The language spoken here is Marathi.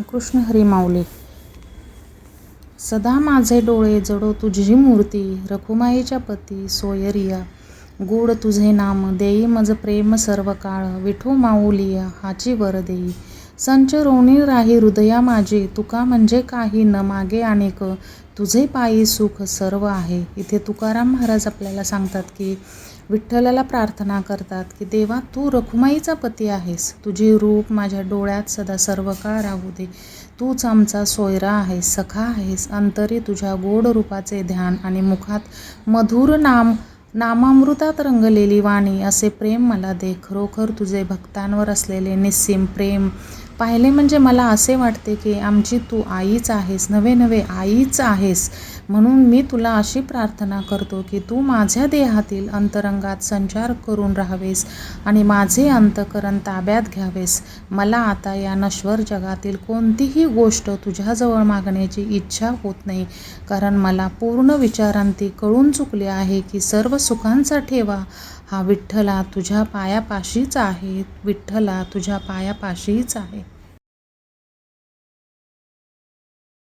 रामकृष्ण हरी माऊली. सदा माझे डोळे जडो तुझी मूर्ती, रखुमाईच्या पती सोयरिया. गूढ तुझे नाम देई मज प्रेम सर्व काळ, विठू माऊलिया हाची वर देई. संचरोणी राही हृदया माझे, तुका म्हणजे काही न मागे अनेक, तुझे पायी सुख सर्व आहे. इथे तुकाराम महाराज आपल्याला सांगतात की विठ्ठलाला प्रार्थना करतात की देवा तू रखुमाईचा पती आहेस, तुझे रूप माझ्या डोळ्यात सदा सर्व काळ राहू दे. तूच आमचा सोयरा आहेस, सखा आहेस. अंतरी तुझ्या गोड रूपाचे ध्यान आणि मुखात मधुर नामामृतात रंगलेली वाणी, असे प्रेम मला दे. खरोखर तुझे भक्तांवर असलेले निस्सीम प्रेम पाहिले म्हणजे मला असे वाटते की आमची तू आईच आहेस, नवे नवे आईच आहेस. म्हणून मी तुला अशी प्रार्थना करतो की तू माझ्या देहातील अंतरंगात संचार करून राहावेस आणि माझे अंतःकरण ताब्यात घ्यावेस. मला आता या नश्वर जगातील कोणतीही गोष्ट तुझ्याजवळ मागण्याची इच्छा होत नाही, कारण मला पूर्ण विचारांती कळून चुकले आहे की सर्व सुखांचा ठेवा हा विठ्ठला तुझ्या पायापाशीच आहे. विठ्ठला तुझ्या पायापाशीच आहे.